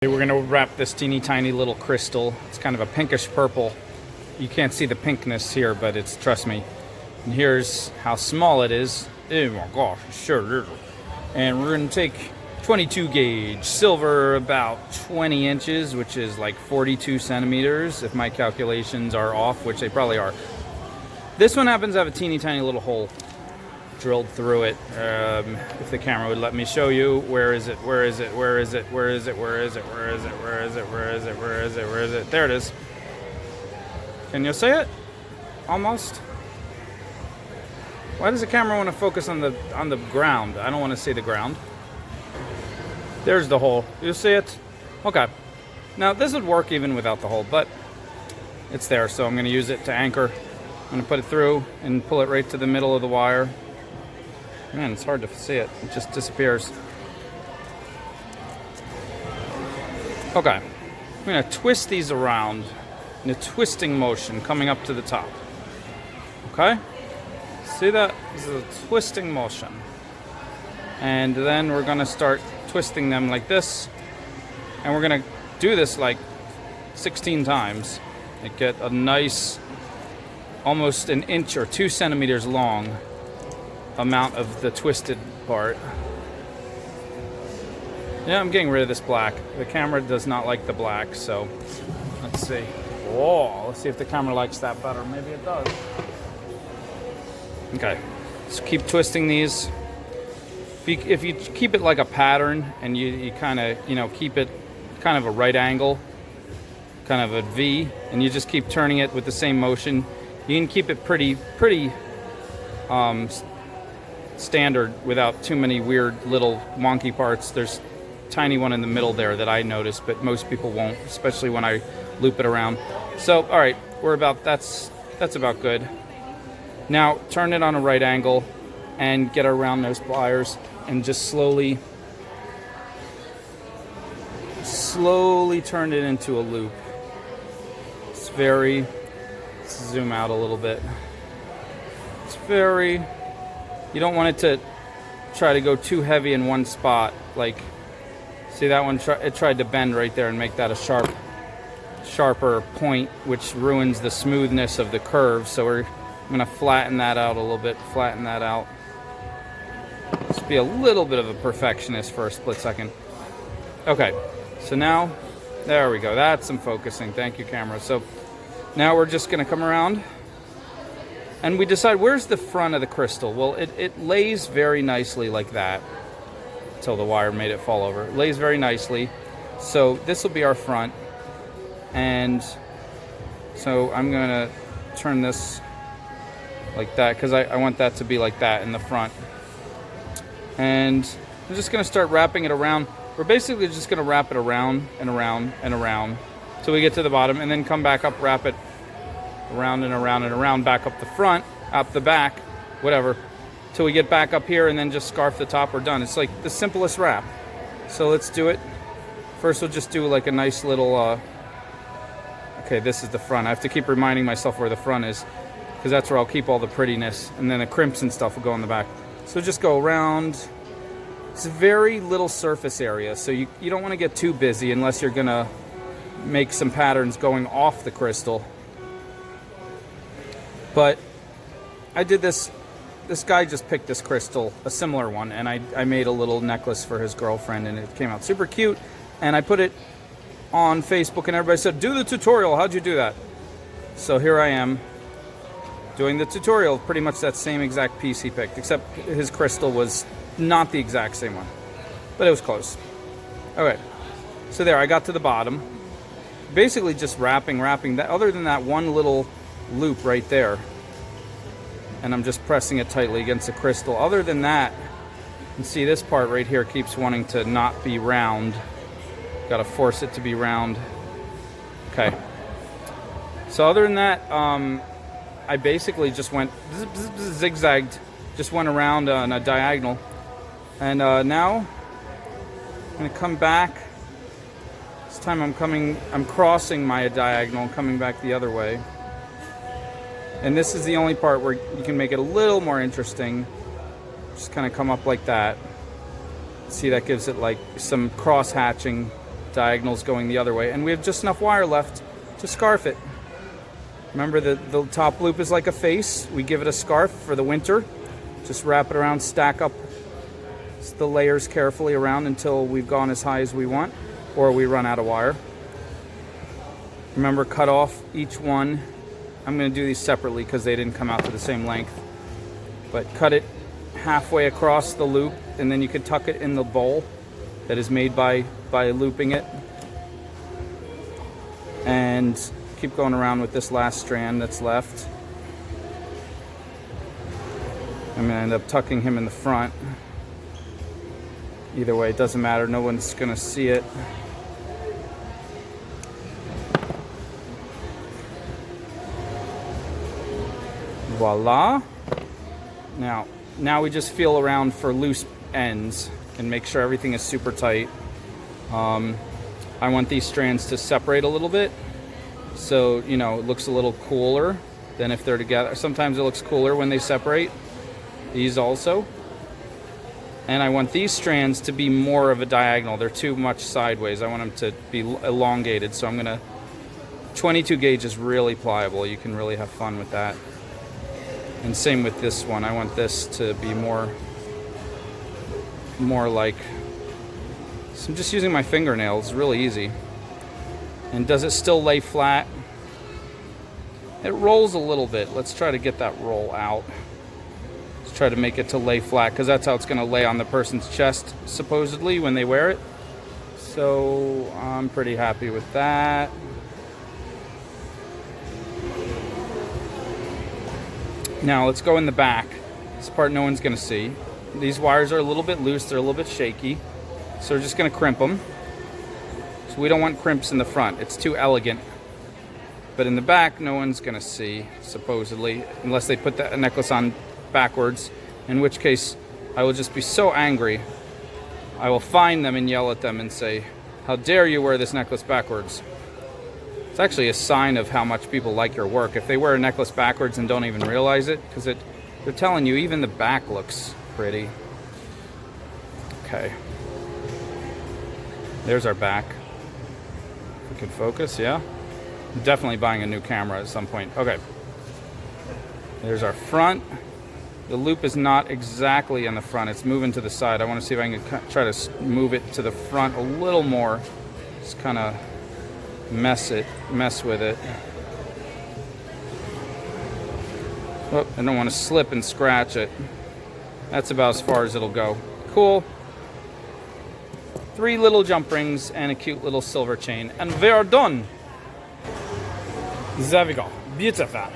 We're going to wrap this teeny tiny little crystal. It's kind of a pinkish purple. You can't see the pinkness here, but it's, trust me. And here's how small it is. Oh my gosh, sure. And we're going to take 22 gauge silver, about 20 inches, which is like 42 centimeters, if my calculations are off, which they probably are. This one happens to have a teeny tiny little hole drilled through it. If the camera would let me show you. Where is it? Where is it? Where is it? Where is it? Where is it? Where is it? Where is it? Where is it? Where is it? Where is it? There it is. Can you see it? Almost. Why does the camera want to focus on the ground? I don't want to see the ground. There's the hole. You see it? Okay. Now this would work even without the hole, but it's there, so I'm going to use it to anchor. I'm going to put it through and pull it right to the middle of the wire. Man, it's hard to see it. It just disappears. Okay. I'm going to twist these around in a twisting motion coming up to the top. Okay? See that? This is a twisting motion. And then we're going to start twisting them like this. And we're going to do this like 16 times. And get a nice, almost an inch or 2 centimeters long amount of the twisted part. Yeah, I'm getting rid of this black. The camera does not like the black, so let's see. Whoa, let's see if the camera likes that better. Maybe it does. Okay, so keep twisting these. If you keep it like a pattern and you kind of, keep it kind of a right angle, kind of a V, and you just keep turning it with the same motion, you can keep it pretty standard without too many weird little wonky parts. There's a tiny one in the middle there that I noticed, but most people won't, especially when I loop it around. So, all right, that's about good. Now, turn it on a right angle and get around those pliers and just slowly turn it into a loop. Let's zoom out a little bit. You don't want it to try to go too heavy in one spot. Like, see that one? It tried to bend right there and make that a sharper point, which ruins the smoothness of the curve. So I'm going to flatten that out a little bit. Flatten that out. Just be a little bit of a perfectionist for a split second. Okay, so now, there we go. That's some focusing. Thank you, camera. So now we're just going to come around. And we decide, where's the front of the crystal? Well, it lays very nicely like that until the wire made it fall over. It lays very nicely. So this will be our front. And so I'm going to turn this like that because I want that to be like that in the front. And I'm just going to start wrapping it around. We're basically just going to wrap it around and around and around till we get to the bottom, and then come back up, wrap it around and around and around, back up the front, up the back, whatever, till we get back up here, and then just scarf the top. We're done. It's like the simplest wrap. So let's do it. First we'll just do like a nice little okay, this is the front. I have to keep reminding myself where the front is, because that's where I'll keep all the prettiness, and then the crimps and stuff will go in the back. So just go around. It's very little surface area, so you don't want to get too busy unless you're gonna make some patterns going off the crystal. But I did this guy just picked this crystal, a similar one, and I made a little necklace for his girlfriend, and it came out super cute. And I put it on Facebook, and everybody said, do the tutorial. How'd you do that? So here I am doing the tutorial, pretty much that same exact piece he picked, except his crystal was not the exact same one, but it was close. Okay, so there, I got to the bottom. Basically just wrapping that, other than that one little loop right there, and I'm just pressing it tightly against the crystal. Other than that, you can see this part right here keeps wanting to not be round. Got to force it to be round. Okay. So other than that, I basically just went zigzagged, just went around on a diagonal, and now I'm gonna come back. This time I'm crossing my diagonal and coming back the other way. And this is the only part where you can make it a little more interesting. Just kind of come up like that. See, that gives it like some cross hatching diagonals going the other way. And we have just enough wire left to scarf it. Remember the top loop is like a face. We give it a scarf for the winter. Just wrap it around, stack up the layers carefully around until we've gone as high as we want, or we run out of wire. Remember, cut off each one. I'm going to do these separately because they didn't come out to the same length. But cut it halfway across the loop, and then you could tuck it in the bowl that is made by looping it. And keep going around with this last strand that's left. I'm going to end up tucking him in the front. Either way, it doesn't matter. No one's going to see it. Voila. Now we just feel around for loose ends and make sure everything is super tight. I want these strands to separate a little bit, so you know it looks a little cooler than if they're together. Sometimes it looks cooler when they separate. These also. And I want these strands to be more of a diagonal. They're too much sideways. I want them to be elongated, so I'm gonna 22 gauge is really pliable. You can really have fun with that. And same with this one. I want this to be more like, so I'm just using my fingernails. It's really easy. And does it still lay flat? It rolls a little bit. Let's try to get that roll out. Let's try to make it to lay flat, because that's how it's going to lay on the person's chest, supposedly, when they wear it. So I'm pretty happy with that. Now let's go in the back. This part no one's going to see. These wires are a little bit loose, they're a little bit shaky. So we're just going to crimp them. So we don't want crimps in the front, it's too elegant. But in the back, no one's going to see, supposedly, unless they put the necklace on backwards, in which case I will just be so angry. I will find them and yell at them and say, how dare you wear this necklace backwards? It's actually a sign of how much people like your work if they wear a necklace backwards and don't even realize it, because they're telling you even the back looks pretty. Okay. There's our back. If we can focus, yeah. I'm definitely buying a new camera at some point. Okay. There's our front. The loop is not exactly in the front. It's moving to the side. I want to see if I can try to move it to the front a little more. Just kind of mess with it. Oh, I don't want to slip and scratch it. That's about as far as it'll go. Cool. 3 little jump rings and a cute little silver chain, and we are done. There we go. Beautiful.